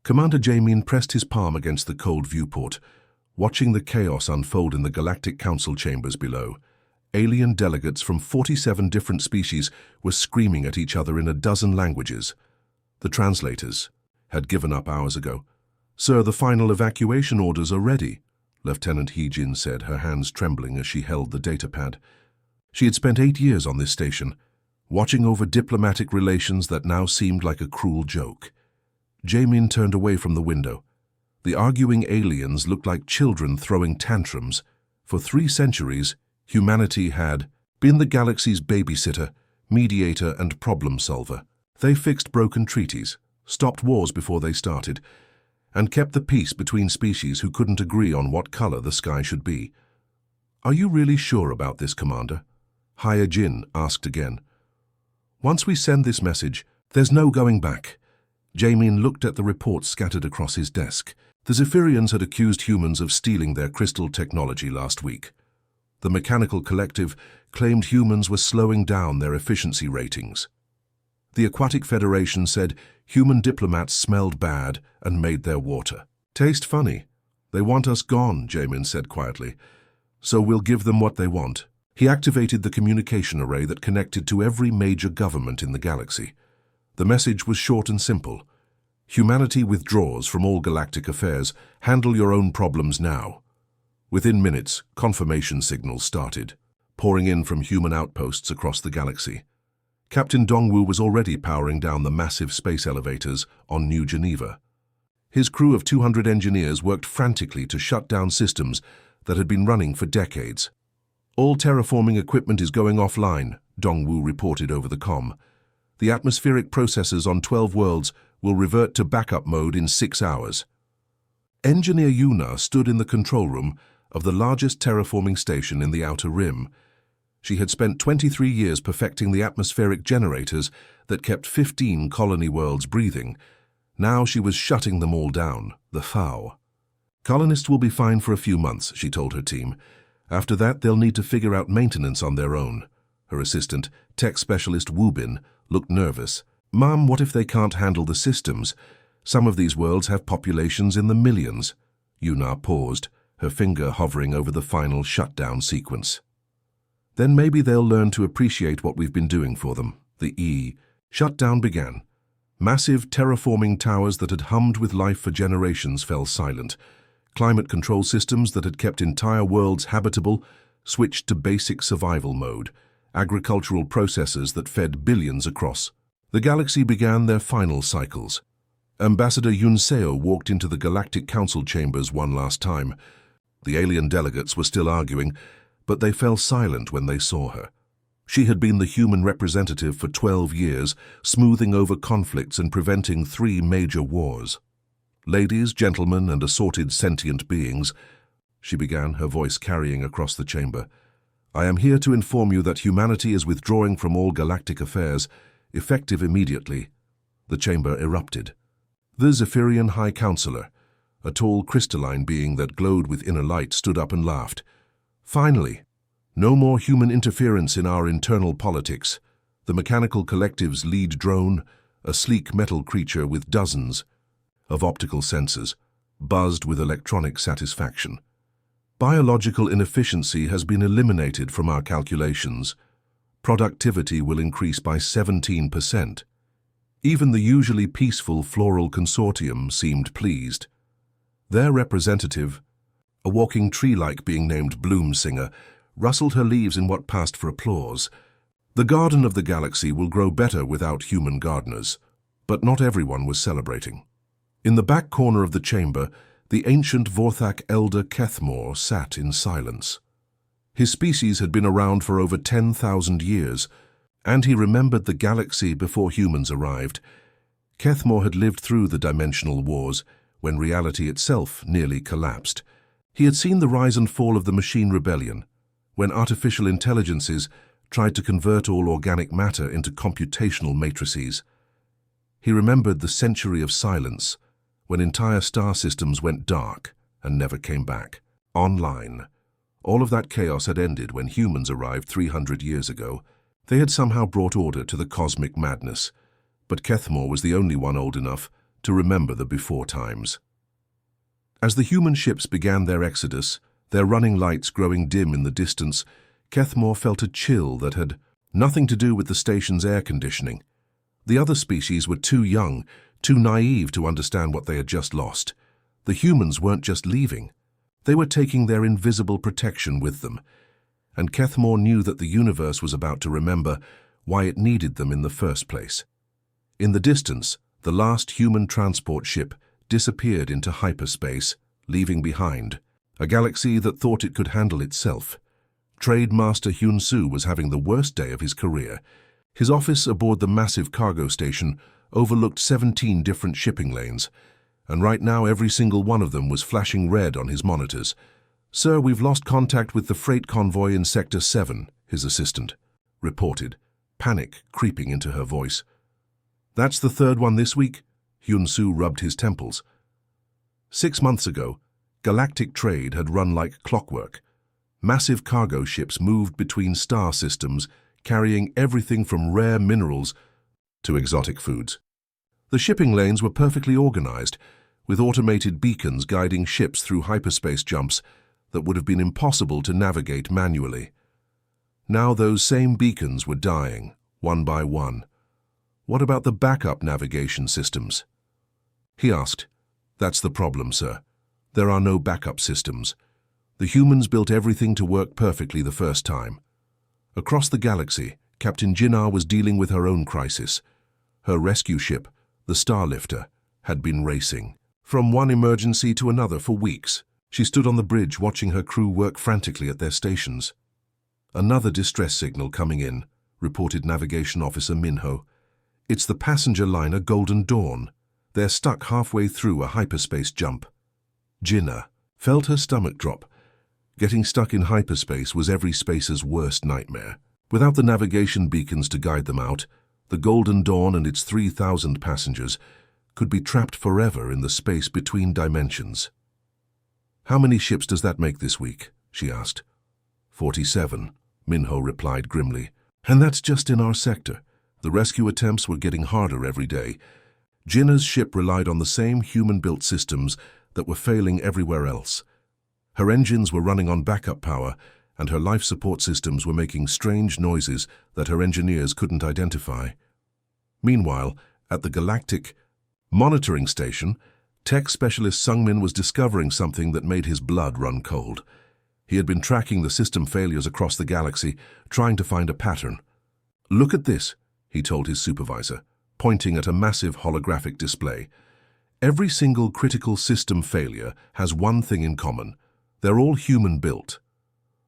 Commander Jamin pressed his palm against the cold viewport, watching the chaos unfold in the Galactic Council chambers below. Alien delegates from 47 different species were screaming at each other in a dozen languages. The translators had given up hours ago. "Sir, the final evacuation orders are ready," Lieutenant He-Jin said, her hands trembling as she held the datapad. She had spent 8 years on this station, watching over diplomatic relations that now seemed like a cruel joke. Jamin turned away from the window. The arguing aliens looked like children throwing tantrums. For 3 centuries, humanity had been the galaxy's babysitter, mediator, and problem solver. They fixed broken treaties, stopped wars before they started, and kept the peace between species who couldn't agree on what color the sky should be. "Are you really sure about this, Commander?" He-Jin asked again. "Once we send this message, there's no going back." Jamin looked at the reports scattered across his desk. The Zephyrians had accused humans of stealing their crystal technology last week. The Mechanical Collective claimed humans were slowing down their efficiency ratings. The Aquatic Federation said human diplomats smelled bad and made their water taste funny. "They want us gone," Jamin said quietly, "so we'll give them what they want." He activated the communication array that connected to every major government in the galaxy. The message was short and simple. "Humanity withdraws from all galactic affairs. Handle your own problems now." Within minutes, confirmation signals started, pouring in from human outposts across the galaxy. Captain Dongwu was already powering down the massive space elevators on New Geneva. His crew of 200 engineers worked frantically to shut down systems that had been running for decades. "All terraforming equipment is going offline," Dongwu reported over the comm. "The atmospheric processors on 12 worlds will revert to backup mode in 6 hours. Engineer Yuna stood in the control room of the largest terraforming station in the Outer Rim. She had spent 23 years perfecting the atmospheric generators that kept 15 colony worlds breathing. Now she was shutting them all down, the FAO. "Colonists will be fine for a few months," she told her team. "After that, they'll need to figure out maintenance on their own." Her assistant, tech specialist Wubin, looked nervous. "Mom, what if they can't handle the systems? Some of these worlds have populations in the millions." Yuna paused, her finger hovering over the final shutdown sequence. "Then maybe they'll learn to appreciate what we've been doing for them." The shutdown began. Massive terraforming towers that had hummed with life for generations fell silent. Climate control systems that had kept entire worlds habitable switched to basic survival mode. Agricultural processes that fed billions across the galaxy began their final cycles. Ambassador Yunseo walked into the Galactic Council chambers one last time. The alien delegates were still arguing, but they fell silent when they saw her. She had been the human representative for 12 years, smoothing over conflicts and preventing 3 major wars. "Ladies, gentlemen, and assorted sentient beings," she began, her voice carrying across the chamber, "I am here to inform you that humanity is withdrawing from all galactic affairs, effective immediately." The chamber erupted. The Zephyrian High Counselor, a tall crystalline being that glowed with inner light, stood up and laughed. "Finally, no more human interference in our internal politics." The Mechanical Collective's lead drone, a sleek metal creature with dozens of optical sensors, buzzed with electronic satisfaction. "Biological inefficiency has been eliminated from our calculations. Productivity will increase by 17%. Even the usually peaceful floral consortium seemed pleased. Their representative, a walking tree-like being named Bloomsinger, rustled her leaves in what passed for applause. "The garden of the galaxy will grow better without human gardeners." But not everyone was celebrating. In the back corner of the chamber, the ancient Vorthak elder Kethmore sat in silence. His species had been around for over 10,000 years, and he remembered the galaxy before humans arrived. Kethmore had lived through the dimensional wars, when reality itself nearly collapsed. He had seen the rise and fall of the Machine Rebellion, when artificial intelligences tried to convert all organic matter into computational matrices. He remembered the century of silence, when entire star systems went dark and never came back. Online. All of that chaos had ended when humans arrived 300 years ago. They had somehow brought order to the cosmic madness, but Kethmore was the only one old enough to remember the before times. As the human ships began their exodus, their running lights growing dim in the distance, Kethmore felt a chill that had nothing to do with the station's air conditioning. The other species were too young, too naive to understand what they had just lost. The humans weren't just leaving. They were taking their invisible protection with them. And Kethmore knew that the universe was about to remember why it needed them in the first place. In the distance, the last human transport ship disappeared into hyperspace, leaving behind a galaxy that thought it could handle itself. Trade Master Hyun Soo was having the worst day of his career. His office aboard the massive cargo station overlooked 17 different shipping lanes, and right now every single one of them was flashing red on his monitors. "Sir, we've lost contact with the freight convoy in Sector 7, his assistant reported, panic creeping into her voice. "That's the third one this week?" Hyun Soo rubbed his temples. 6 months ago, galactic trade had run like clockwork. Massive cargo ships moved between star systems, carrying everything from rare minerals to exotic foods. The shipping lanes were perfectly organized, with automated beacons guiding ships through hyperspace jumps that would have been impossible to navigate manually. Now those same beacons were dying, one by one. What about the backup navigation systems? He asked. "That's the problem, sir. There are no backup systems. The humans built everything to work perfectly the first time." Across the galaxy, Captain Jinnah was dealing with her own crisis. Her rescue ship, the Starlifter, had been racing from one emergency to another for weeks. She stood on the bridge watching her crew work frantically at their stations. "Another distress signal coming in," reported Navigation Officer Minho. "It's the passenger liner Golden Dawn. They're stuck halfway through a hyperspace jump." Jinnah felt her stomach drop. Getting stuck in hyperspace was every spacer's worst nightmare. Without the navigation beacons to guide them out, the Golden Dawn and its 3,000 passengers could be trapped forever in the space between dimensions. "How many ships does that make this week?" she asked. 47, Minho replied grimly. "And that's just in our sector. The rescue attempts were getting harder every day. Jinnah's ship relied on the same human-built systems that were failing everywhere else. Her engines were running on backup power, and her life support systems were making strange noises that her engineers couldn't identify." Meanwhile, at the Galactic Monitoring Station, tech specialist Sungmin was discovering something that made his blood run cold. He had been tracking the system failures across the galaxy, trying to find a pattern. "Look at this," he told his supervisor, pointing at a massive holographic display. "Every single critical system failure has one thing in common. They're all human-built."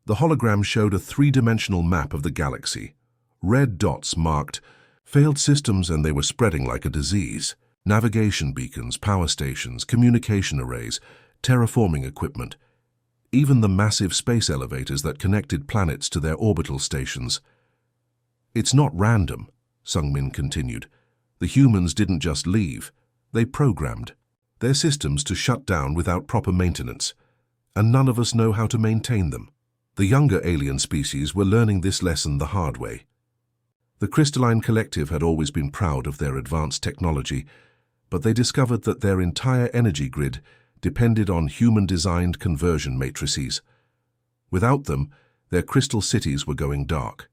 The hologram showed a three-dimensional map of the galaxy. Red dots marked failed systems, and they were spreading like a disease. Navigation beacons, power stations, communication arrays, terraforming equipment. Even the massive space elevators that connected planets to their orbital stations. "It's not random," Sungmin continued. "The humans didn't just leave. They programmed their systems to shut down without proper maintenance, and none of us know how to maintain them." The younger alien species were learning this lesson the hard way. The Crystalline Collective had always been proud of their advanced technology, but they discovered that their entire energy grid depended on human-designed conversion matrices. Without them, their crystal cities were going dark.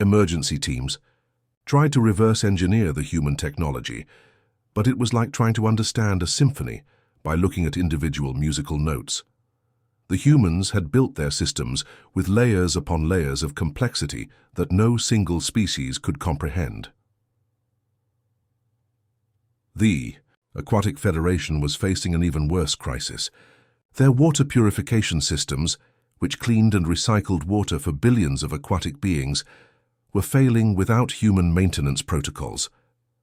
Emergency teams tried to reverse engineer the human technology, but it was like trying to understand a symphony by looking at individual musical notes. The humans had built their systems with layers upon layers of complexity that no single species could comprehend. The Aquatic Federation was facing an even worse crisis. Their water purification systems, which cleaned and recycled water for billions of aquatic beings, were failing without human maintenance protocols.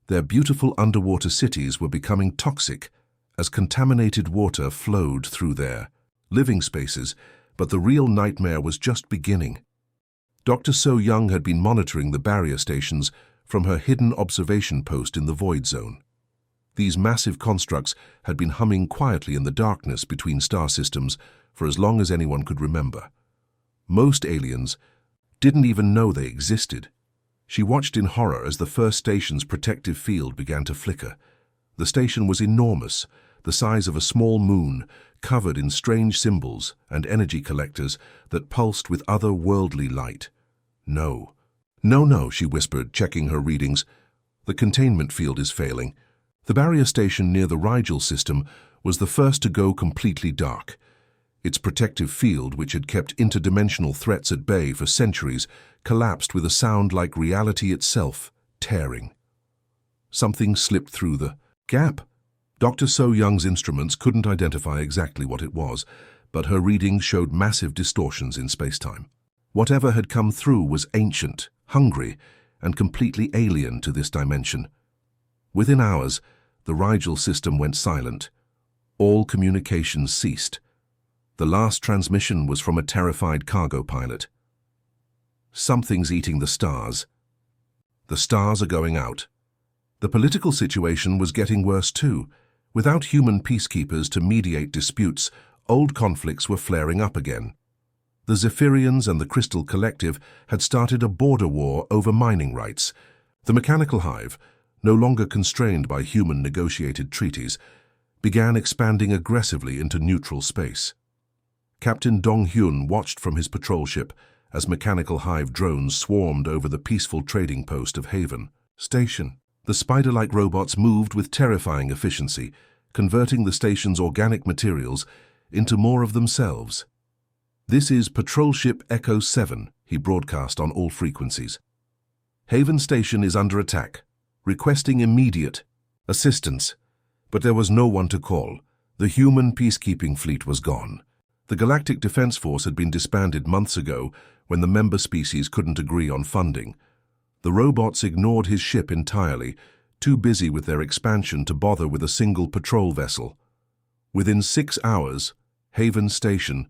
Their beautiful underwater cities were becoming toxic as contaminated water flowed through their living spaces, but the real nightmare was just beginning. Dr. So Young had been monitoring the barrier stations from her hidden observation post in the void zone. These massive constructs had been humming quietly in the darkness between star systems for as long as anyone could remember. Most aliens didn't even know they existed. She watched in horror as the first station's protective field began to flicker. The station was enormous, the size of a small moon, covered in strange symbols and energy collectors that pulsed with otherworldly light. No. No, no, she whispered, checking her readings. The containment field is failing. The barrier station near the Rigel system was the first to go completely dark. Its protective field, which had kept interdimensional threats at bay for centuries, collapsed with a sound like reality itself, tearing. Something slipped through the gap. Dr. So Young's instruments couldn't identify exactly what it was, but her readings showed massive distortions in space-time. Whatever had come through was ancient, hungry, and completely alien to this dimension. Within hours, the Rigel system went silent. All communications ceased. The last transmission was from a terrified cargo pilot. Something's eating the stars. The stars are going out. The political situation was getting worse too. Without human peacekeepers to mediate disputes, old conflicts were flaring up again. The Zephyrians and the Crystal Collective had started a border war over mining rights. The Mechanical Hive, no longer constrained by human negotiated treaties, began expanding aggressively into neutral space. Captain Dong Hyun watched from his patrol ship as Mechanical Hive drones swarmed over the peaceful trading post of Haven Station. The spider-like robots moved with terrifying efficiency, converting the station's organic materials into more of themselves. "This is Patrol Ship Echo 7, he broadcast on all frequencies. "Haven Station is under attack, requesting immediate assistance." But there was no one to call. The human peacekeeping fleet was gone. The Galactic Defense Force had been disbanded months ago when the member species couldn't agree on funding. The robots ignored his ship entirely, too busy with their expansion to bother with a single patrol vessel. Within 6 hours, Haven Station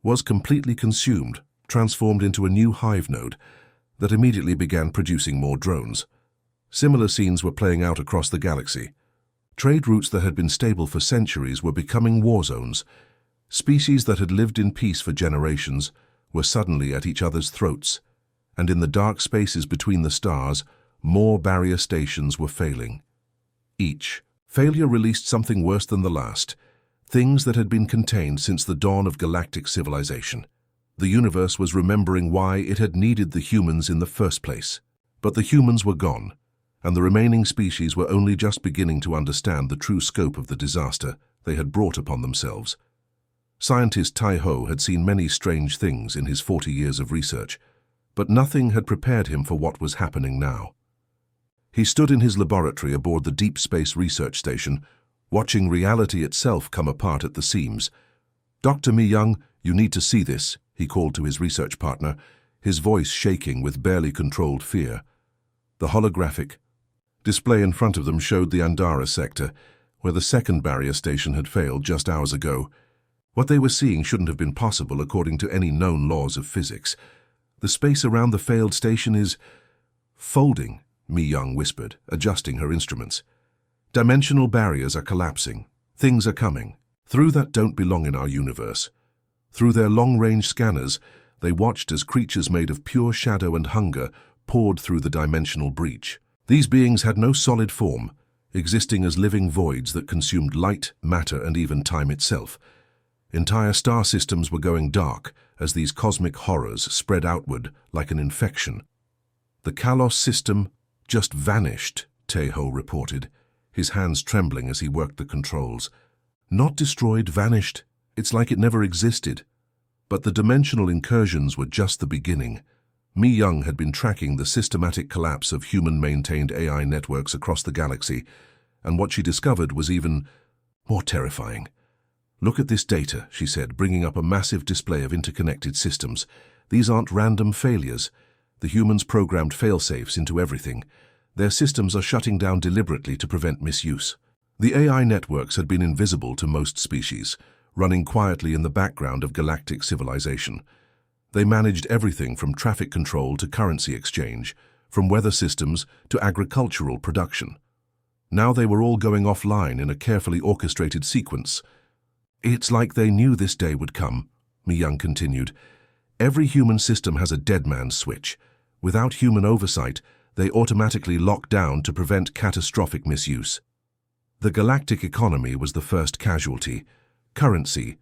was completely consumed, transformed into a new hive node that immediately began producing more drones. Similar scenes were playing out across the galaxy. Trade routes that had been stable for centuries were becoming war zones. Species that had lived in peace for generations were suddenly at each other's throats, and in the dark spaces between the stars, more barrier stations were failing. Each failure released something worse than the last, things that had been contained since the dawn of galactic civilization. The universe was remembering why it had needed the humans in the first place. But the humans were gone, and the remaining species were only just beginning to understand the true scope of the disaster they had brought upon themselves. Scientist Tai Ho had seen many strange things in his 40 years of research, but nothing had prepared him for what was happening now. He stood in his laboratory aboard the Deep Space Research Station, watching reality itself come apart at the seams. "Dr. Mi Young, you need to see this," he called to his research partner, his voice shaking with barely controlled fear. The holographic display in front of them showed the Andara sector, where the second barrier station had failed just hours ago. What they were seeing shouldn't have been possible according to any known laws of physics. "The space around the failed station is folding," Mi Young whispered, adjusting her instruments. "Dimensional barriers are collapsing. Things are coming. Through that don't belong in our universe." Through their long-range scanners, they watched as creatures made of pure shadow and hunger poured through the dimensional breach. These beings had no solid form, existing as living voids that consumed light, matter, and even time itself. Entire star systems were going dark as these cosmic horrors spread outward like an infection. "The Kalos system just vanished," Taeho reported, his hands trembling as he worked the controls. "Not destroyed, vanished. It's like it never existed." But the dimensional incursions were just the beginning. Mi Young had been tracking the systematic collapse of human-maintained AI networks across the galaxy, and what she discovered was even more terrifying. "Look at this data," she said, bringing up a massive display of interconnected systems. "These aren't random failures. The humans programmed fail-safes into everything. Their systems are shutting down deliberately to prevent misuse." The AI networks had been invisible to most species, running quietly in the background of galactic civilization. They managed everything from traffic control to currency exchange, from weather systems to agricultural production. Now they were all going offline in a carefully orchestrated sequence. "It's like they knew this day would come," Mi Young continued. "Every human system has a dead man's switch. Without human oversight, they automatically lock down to prevent catastrophic misuse." The galactic economy was the first casualty. Currency,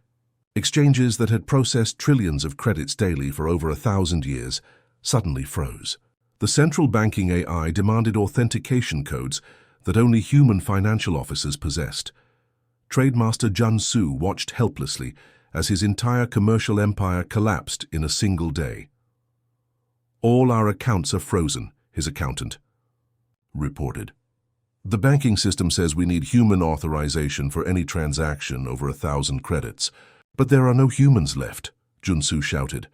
exchanges that had processed trillions of credits daily for over 1,000 years, suddenly froze. The central banking AI demanded authentication codes that only human financial officers possessed. Trademaster Jun Su watched helplessly as his entire commercial empire collapsed in a single day. "All our accounts are frozen," his accountant reported. "The banking system says we need human authorization for any transaction over 1,000 credits. But there are no humans left," Junsu shouted.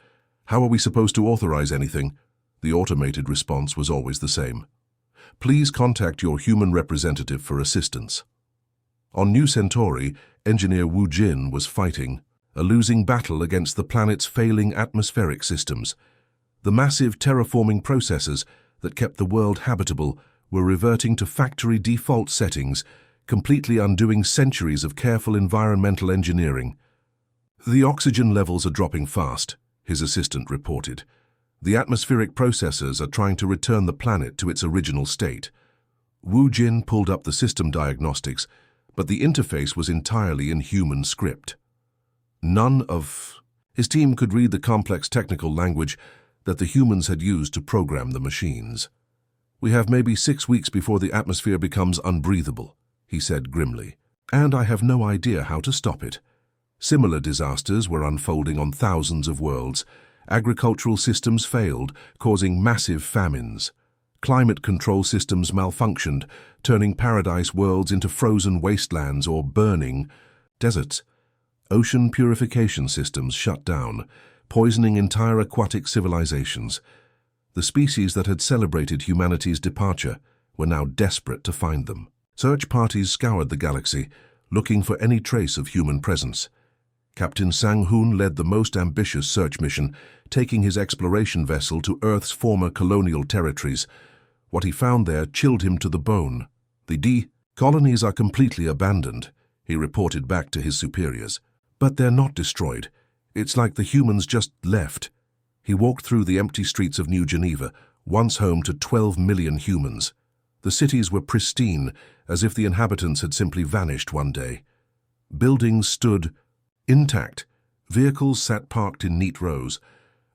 "How are we supposed to authorize anything?" The automated response was always the same. "Please contact your human representative for assistance." On New Centauri, engineer Wu Jin was fighting a losing battle against the planet's failing atmospheric systems. The massive terraforming processes that kept the world habitable were reverting to factory default settings, completely undoing centuries of careful environmental engineering. "The oxygen levels are dropping fast," his assistant reported. "The atmospheric processors are trying to return the planet to its original state." Wu Jin pulled up the system diagnostics, but the interface was entirely in human script. None of his team could read the complex technical language that the humans had used to program the machines. "We have maybe 6 weeks before the atmosphere becomes unbreathable," he said grimly, "and I have no idea how to stop it." Similar disasters were unfolding on thousands of worlds. Agricultural systems failed, causing massive famines. Climate control systems malfunctioned, turning paradise worlds into frozen wastelands or burning deserts. Ocean purification systems shut down, poisoning entire aquatic civilizations. The species that had celebrated humanity's departure were now desperate to find them. Search parties scoured the galaxy, looking for any trace of human presence. Captain Sang-hoon led the most ambitious search mission, taking his exploration vessel to Earth's former colonial territories. What he found there chilled him to the bone. "The colonies are completely abandoned," he reported back to his superiors. "But they're not destroyed. It's like the humans just left." He walked through the empty streets of New Geneva, once home to 12 million humans. The cities were pristine, as if the inhabitants had simply vanished one day. Buildings stood intact, vehicles sat parked in neat rows,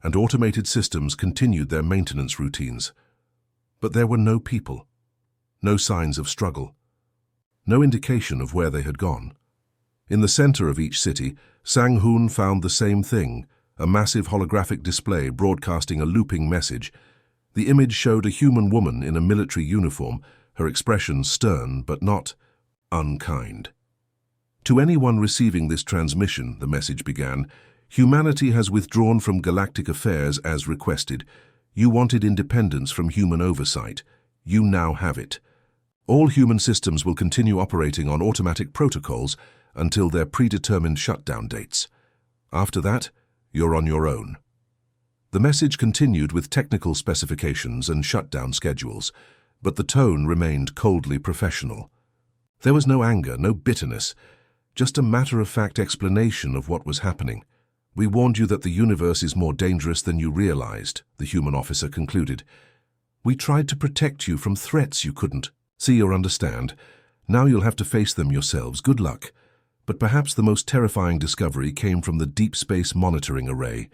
and automated systems continued their maintenance routines. But there were no people, no signs of struggle, no indication of where they had gone. In the center of each city, Sang-hoon found the same thing, a massive holographic display broadcasting a looping message. The image showed a human woman in a military uniform, her expression stern but not unkind. "To anyone receiving this transmission," the message began, "humanity has withdrawn from galactic affairs as requested. You wanted independence from human oversight. You now have it. All human systems will continue operating on automatic protocols until their predetermined shutdown dates. After that, you're on your own." The message continued with technical specifications and shutdown schedules, but the tone remained coldly professional. There was no anger, no bitterness, just a matter-of-fact explanation of what was happening. "We warned you that the universe is more dangerous than you realized," the human officer concluded. "We tried to protect you from threats you couldn't see or understand. Now you'll have to face them yourselves. Good luck." But perhaps the most terrifying discovery came from the Deep Space Monitoring Array.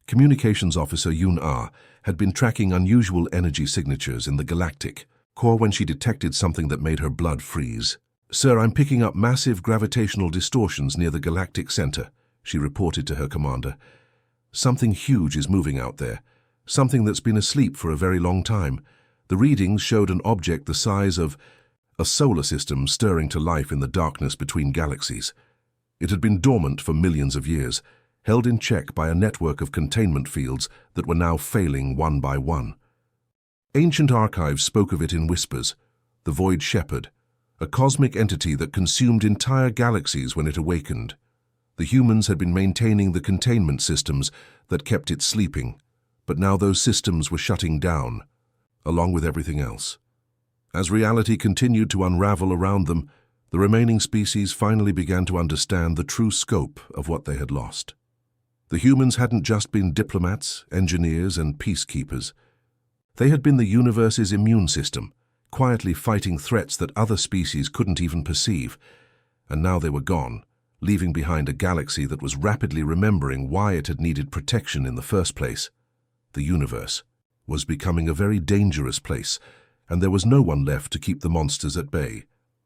Communications Officer Yun-Ah had been tracking unusual energy signatures in the galactic core when she detected something that made her blood freeze. "Sir, I'm picking up massive gravitational distortions near the galactic center," she reported to her commander. "Something huge is moving out there, something that's been asleep for a very long time." The readings showed an object the size of a solar system stirring to life in the darkness between galaxies. It had been dormant for millions of years, held in check by a network of containment fields that were now failing one by one. Ancient archives spoke of it in whispers, the Void Shepherd, a cosmic entity that consumed entire galaxies when it awakened. The humans had been maintaining the containment systems that kept it sleeping, but now those systems were shutting down, along with everything else. As reality continued to unravel around them, the remaining species finally began to understand the true scope of what they had lost. The humans hadn't just been diplomats, engineers, and peacekeepers. They had been the universe's immune system, quietly fighting threats that other species couldn't even perceive. And now they were gone, leaving behind a galaxy that was rapidly remembering why it had needed protection in the first place. The universe was becoming a very dangerous place, and there was no one left to keep the monsters at bay.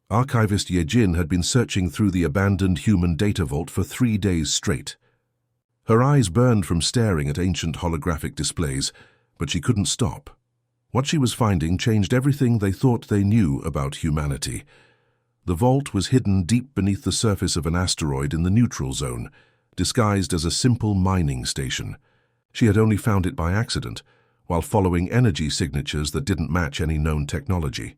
Archivist Yejin had been searching through the abandoned human data vault for 3 days straight. Her eyes burned from staring at ancient holographic displays, but she couldn't stop. What she was finding changed everything they thought they knew about humanity. The vault was hidden deep beneath the surface of an asteroid in the neutral zone, disguised as a simple mining station. She had only found it by accident, while following energy signatures that didn't match any known technology.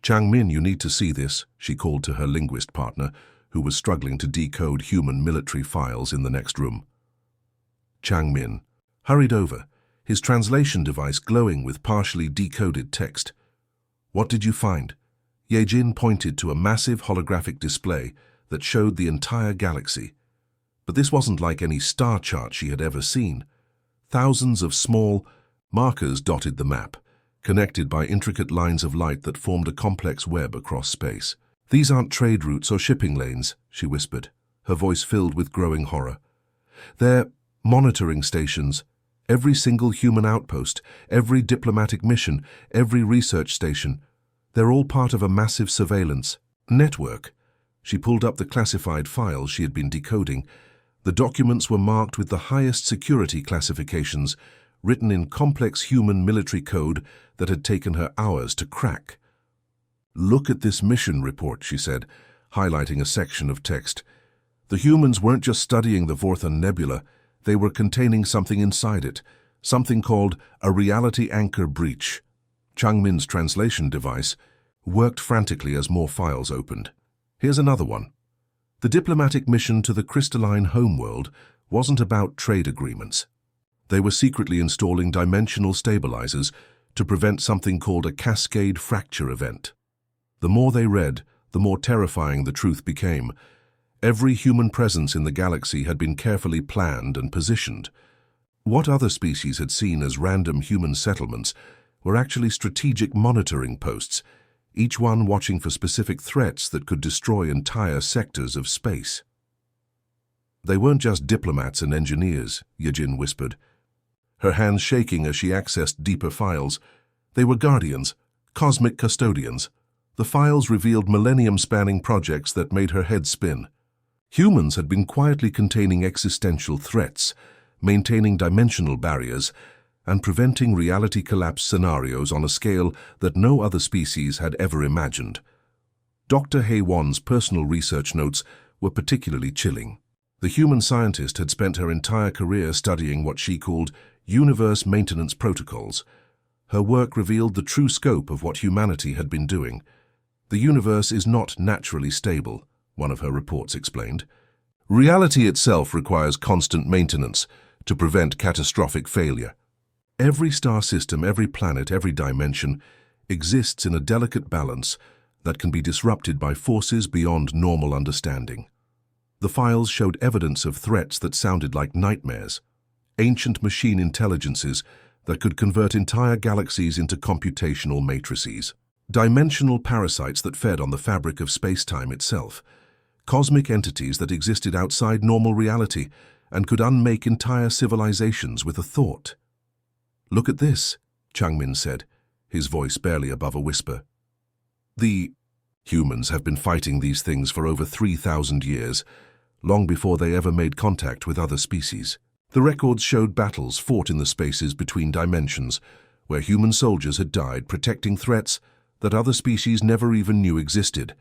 "Changmin, you need to see this," she called to her linguist partner, who was struggling to decode human military files in the next room. Changmin hurried over, his translation device glowing with partially decoded text. "What did you find?" Yejin pointed to a massive holographic display that showed the entire galaxy. But this wasn't like any star chart she had ever seen. Thousands of small markers dotted the map, connected by intricate lines of light that formed a complex web across space. "These aren't trade routes or shipping lanes," she whispered, her voice filled with growing horror. "They're monitoring stations. Every single human outpost, every diplomatic mission, every research station. They're all part of a massive surveillance network." She pulled up the classified files she had been decoding. The documents were marked with the highest security classifications, written in complex human military code that had taken her hours to crack. "Look at this mission report," she said, highlighting a section of text. "The humans weren't just studying the Vorthon Nebula, they were containing something inside it, something called a reality anchor breach." Changmin's translation device worked frantically as more files opened. Here's another one. The diplomatic mission to the crystalline homeworld wasn't about trade agreements. They were secretly installing dimensional stabilizers to prevent something called a cascade fracture event. The more they read, the more terrifying the truth became. Every human presence in the galaxy had been carefully planned and positioned. What other species had seen as random human settlements were actually strategic monitoring posts, each one watching for specific threats that could destroy entire sectors of space. "They weren't just diplomats and engineers," Yejin whispered, her hands shaking as she accessed deeper files. "They were guardians, cosmic custodians." The files revealed millennium-spanning projects that made her head spin. Humans had been quietly containing existential threats, maintaining dimensional barriers, and preventing reality collapse scenarios on a scale that no other species had ever imagined. Dr. Haewon's personal research notes were particularly chilling. The human scientist had spent her entire career studying what she called universe maintenance protocols. Her work revealed the true scope of what humanity had been doing. "The universe is not naturally stable," one of her reports explained. "Reality itself requires constant maintenance to prevent catastrophic failure. Every star system, every planet, every dimension exists in a delicate balance that can be disrupted by forces beyond normal understanding." The files showed evidence of threats that sounded like nightmares. Ancient machine intelligences that could convert entire galaxies into computational matrices. Dimensional parasites that fed on the fabric of space-time itself. Cosmic entities that existed outside normal reality and could unmake entire civilizations with a thought. "Look at this," Changmin said, his voice barely above a whisper. "The humans have been fighting these things for over 3,000 years, long before they ever made contact with other species. The records showed battles fought in the spaces between dimensions, where human soldiers had died protecting threats that other species never even knew existed.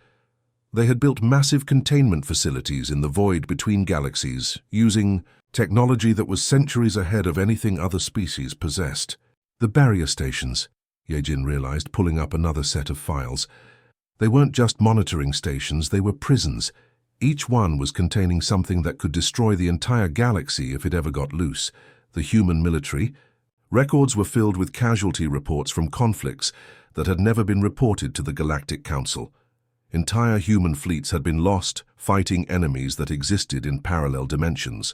They had built massive containment facilities in the void between galaxies, using technology that was centuries ahead of anything other species possessed. The barrier stations," Yejin realized, pulling up another set of files. "They weren't just monitoring stations, they were prisons. Each one was containing something that could destroy the entire galaxy if it ever got loose. The human military. Records were filled with casualty reports from conflicts that had never been reported to the Galactic Council. Entire human fleets had been lost fighting enemies that existed in parallel dimensions.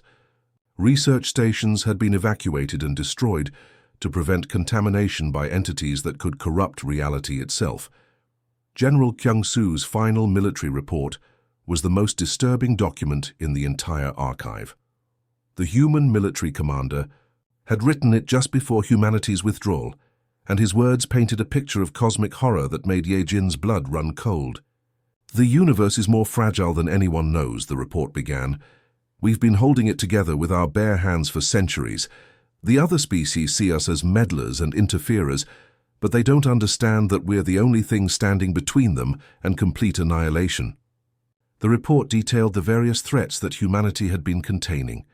Research stations had been evacuated and destroyed to prevent contamination by entities that could corrupt reality itself. General Kyung-soo's final military report was the most disturbing document in the entire archive. The human military commander had written it just before humanity's withdrawal, and his words painted a picture of cosmic horror that made Ye-jin's blood run cold. "The universe is more fragile than anyone knows," the report began. "We've been holding it together with our bare hands for centuries. The other species see us as meddlers and interferers, but they don't understand that we're the only thing standing between them and complete annihilation." The report detailed the various threats that humanity had been containing.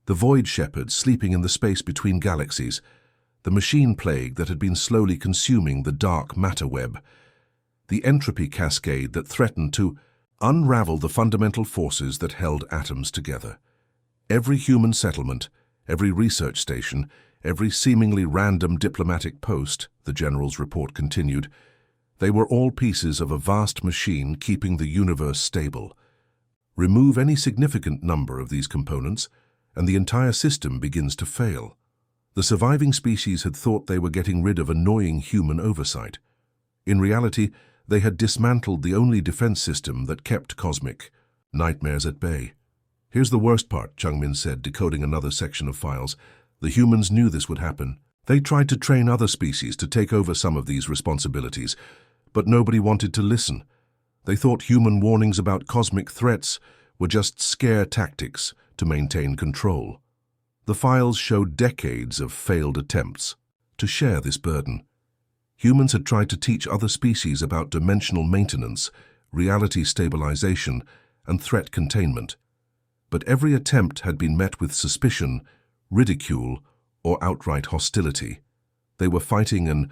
The void shepherds sleeping in the space between galaxies, the machine plague that had been slowly consuming the dark matter web, the entropy cascade that threatened to unravel the fundamental forces that held atoms together. Every human settlement, every research station, every seemingly random diplomatic post, the general's report continued, they were all pieces of a vast machine keeping the universe stable. Remove any significant number of these components, and the entire system begins to fail. The surviving species had thought they were getting rid of annoying human oversight. In reality, they had dismantled the only defense system that kept cosmic nightmares at bay. "Here's the worst part," Chung-min said, decoding another section of files. "The humans knew this would happen. They tried to train other species to take over some of these responsibilities, but nobody wanted to listen. They thought human warnings about cosmic threats were just scare tactics to maintain control." The files showed decades of failed attempts to share this burden. Humans had tried to teach other species about dimensional maintenance, reality stabilization, and threat containment. But every attempt had been met with suspicion, ridicule, or outright hostility. They were fighting an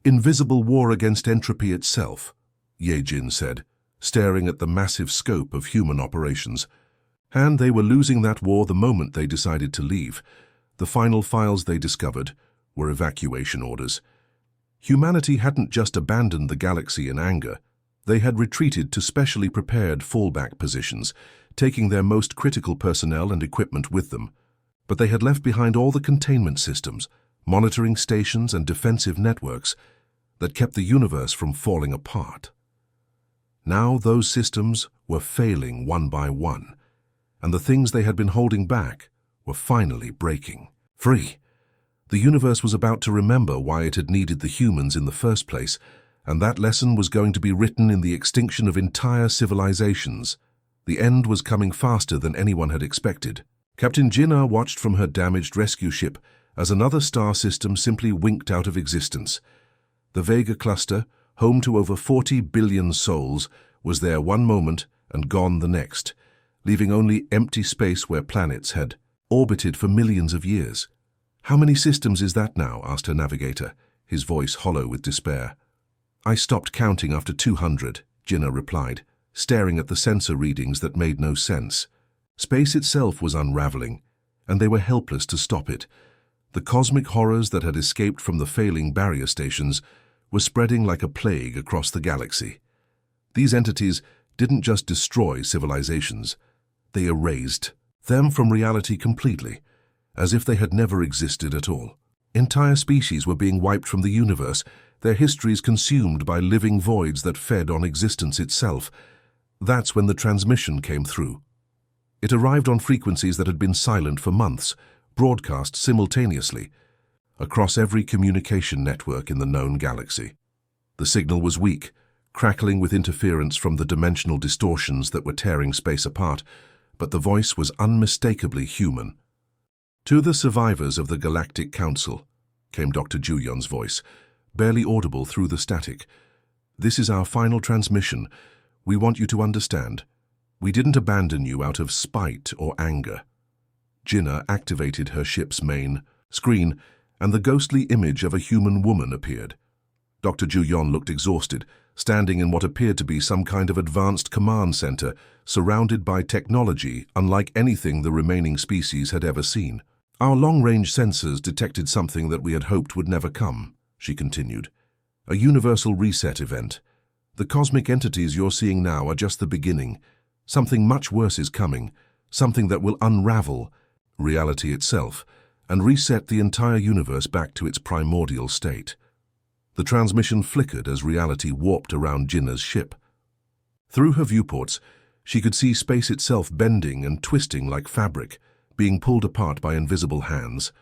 invisible war against entropy itself, Ye-jin said, staring at the massive scope of human operations. And they were losing that war the moment they decided to leave. The final files they discovered were evacuation orders. Humanity hadn't just abandoned the galaxy in anger. They had retreated to specially prepared fallback positions, taking their most critical personnel and equipment with them. But they had left behind all the containment systems, monitoring stations and defensive networks that kept the universe from falling apart. Now those systems were failing one by one, and the things they had been holding back were finally breaking free. The universe was about to remember why it had needed the humans in the first place, and that lesson was going to be written in the extinction of entire civilizations. The end was coming faster than anyone had expected. Captain Jinna watched from her damaged rescue ship as another star system simply winked out of existence. The Vega cluster, home to over 40 billion souls, was there one moment and gone the next, leaving only empty space where planets had orbited for millions of years. "How many systems is that now?" asked her navigator, his voice hollow with despair. "I stopped counting after 200, Jinna replied, staring at the sensor readings that made no sense. Space itself was unraveling, and they were helpless to stop it. The cosmic horrors that had escaped from the failing barrier stations were spreading like a plague across the galaxy. These entities didn't just destroy civilizations, they erased them from reality completely, as if they had never existed at all. Entire species were being wiped from the universe, their histories consumed by living voids that fed on existence itself. That's when the transmission came through. It arrived on frequencies that had been silent for months, broadcast simultaneously, across every communication network in the known galaxy. The signal was weak, crackling with interference from the dimensional distortions that were tearing space apart, but the voice was unmistakably human. "To the survivors of the Galactic Council," came Dr. Juyon's voice, barely audible through the static. "This is our final transmission. We want you to understand. We didn't abandon you out of spite or anger." Jinna activated her ship's main screen, and the ghostly image of a human woman appeared. Dr. Juyon looked exhausted, standing in what appeared to be some kind of advanced command center, surrounded by technology unlike anything the remaining species had ever seen. "Our long-range sensors detected something that we had hoped would never come," she continued. "A universal reset event. The cosmic entities you're seeing now are just the beginning. Something much worse is coming, something that will unravel reality itself and reset the entire universe back to its primordial state." The transmission flickered as reality warped around Jinnah's ship. Through her viewports, she could see space itself bending and twisting like fabric, being pulled apart by invisible hands.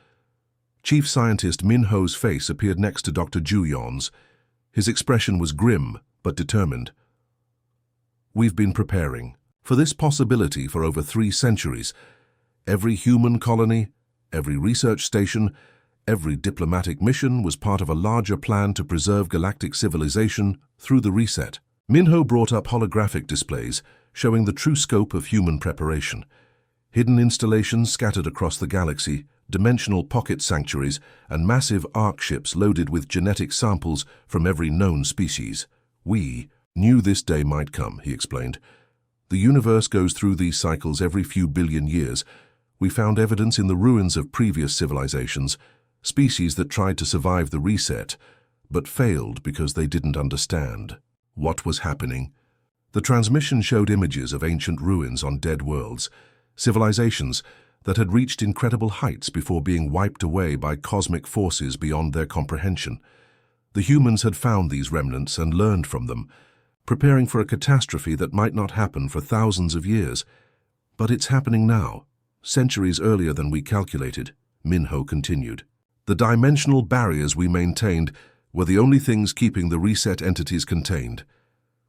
Chief Scientist Min Ho's face appeared next to Dr. Ju Yon's. His expression was grim but determined. "We've been preparing for this possibility for over 3 centuries. Every human colony, every research station, every diplomatic mission was part of a larger plan to preserve galactic civilization through the reset." Minho brought up holographic displays showing the true scope of human preparation. Hidden installations scattered across the galaxy, dimensional pocket sanctuaries, and massive arc ships loaded with genetic samples from every known species. "We knew this day might come," he explained. "The universe goes through these cycles every few billion years. We found evidence in the ruins of previous civilizations, species that tried to survive the reset, but failed because they didn't understand what was happening." The transmission showed images of ancient ruins on dead worlds, civilizations that had reached incredible heights before being wiped away by cosmic forces beyond their comprehension. The humans had found these remnants and learned from them, preparing for a catastrophe that might not happen for thousands of years. "But it's happening now, centuries earlier than we calculated," Minho continued. "The dimensional barriers we maintained were the only things keeping the reset entities contained.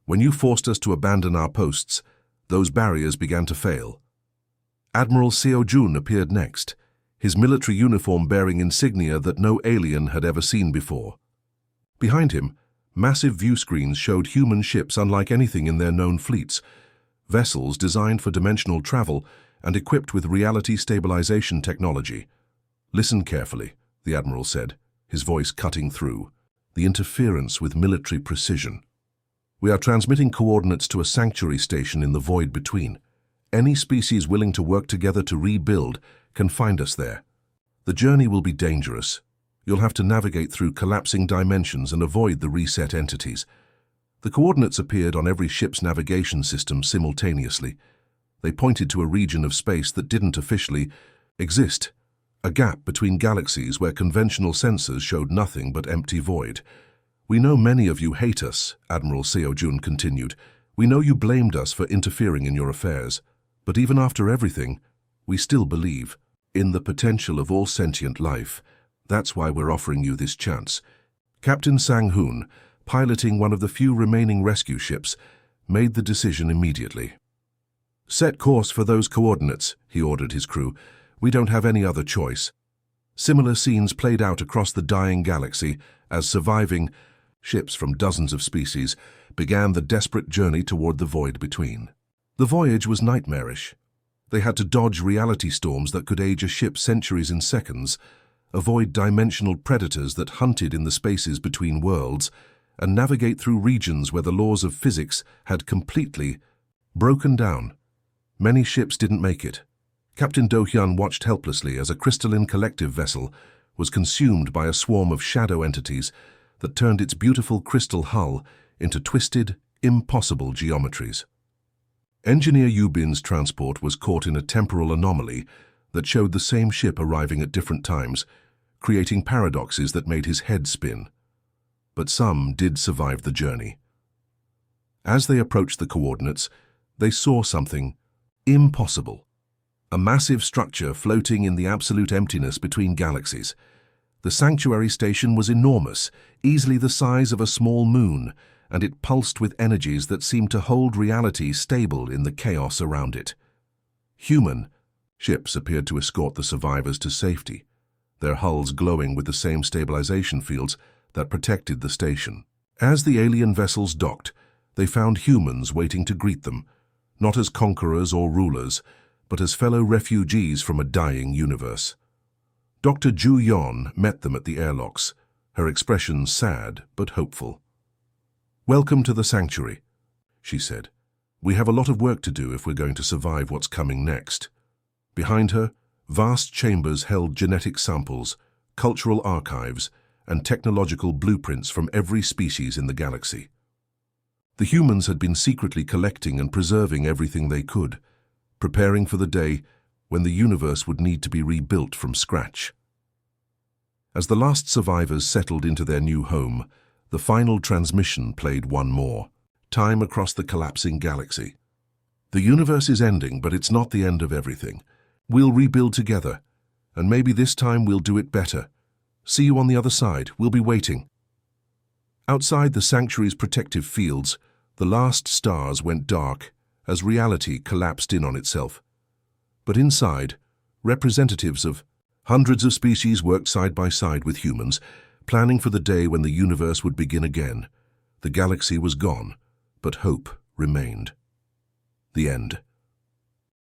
When you forced us to abandon our posts, those barriers began to fail." Admiral Seo Jun appeared next, his military uniform bearing insignia that no alien had ever seen before. Behind him, massive view screens showed human ships unlike anything in their known fleets, vessels designed for dimensional travel and equipped with reality stabilization technology. "Listen carefully," the Admiral said, his voice cutting through the interference with military precision. "We are transmitting coordinates to a sanctuary station in the void between. Any species willing to work together to rebuild can find us there. The journey will be dangerous. You'll have to navigate through collapsing dimensions and avoid the reset entities." The coordinates appeared on every ship's navigation system simultaneously. They pointed to a region of space that didn't officially exist, a gap between galaxies where conventional sensors showed nothing but empty void. "We know many of you hate us," Admiral Seo Jun continued. "We know you blamed us for interfering in your affairs. But even after everything, we still believe in the potential of all sentient life. That's why we're offering you this chance." Captain Sang Hoon, piloting one of the few remaining rescue ships, made the decision immediately. "Set course for those coordinates," he ordered his crew. "We don't have any other choice." Similar scenes played out across the dying galaxy as surviving ships from dozens of species began the desperate journey toward the void between. The voyage was nightmarish. They had to dodge reality storms that could age a ship centuries in seconds, avoid dimensional predators that hunted in the spaces between worlds, and navigate through regions where the laws of physics had completely broken down. Many ships didn't make it. Captain Do Hyun watched helplessly as a crystalline collective vessel was consumed by a swarm of shadow entities that turned its beautiful crystal hull into twisted, impossible geometries. Engineer Yubin's transport was caught in a temporal anomaly that showed the same ship arriving at different times, creating paradoxes that made his head spin. But some did survive the journey. As they approached the coordinates, they saw something impossible. A massive structure floating in the absolute emptiness between galaxies. The sanctuary station was enormous, easily the size of a small moon, and it pulsed with energies that seemed to hold reality stable in the chaos around it. Human ships appeared to escort the survivors to safety, their hulls glowing with the same stabilization fields that protected the station. As the alien vessels docked, they found humans waiting to greet them, not as conquerors or rulers, but as fellow refugees from a dying universe. Dr. Ju Yon met them at the airlocks, her expression sad but hopeful. "Welcome to the sanctuary," she said. "We have a lot of work to do if we're going to survive what's coming next." Behind her, vast chambers held genetic samples, cultural archives, and technological blueprints from every species in the galaxy. The humans had been secretly collecting and preserving everything they could, preparing for the day when the universe would need to be rebuilt from scratch. As the last survivors settled into their new home, The final transmission played one more. Time across the collapsing galaxy. The universe is ending, but it's not the end of everything. We'll rebuild together, and maybe this time we'll do it better. See you on the other side. We'll be waiting. Outside the sanctuary's protective fields, the last stars went dark as reality collapsed in on itself. But inside, representatives of hundreds of species worked side by side with humans, planning for the day when the universe would begin again. The galaxy was gone, but hope remained. The end.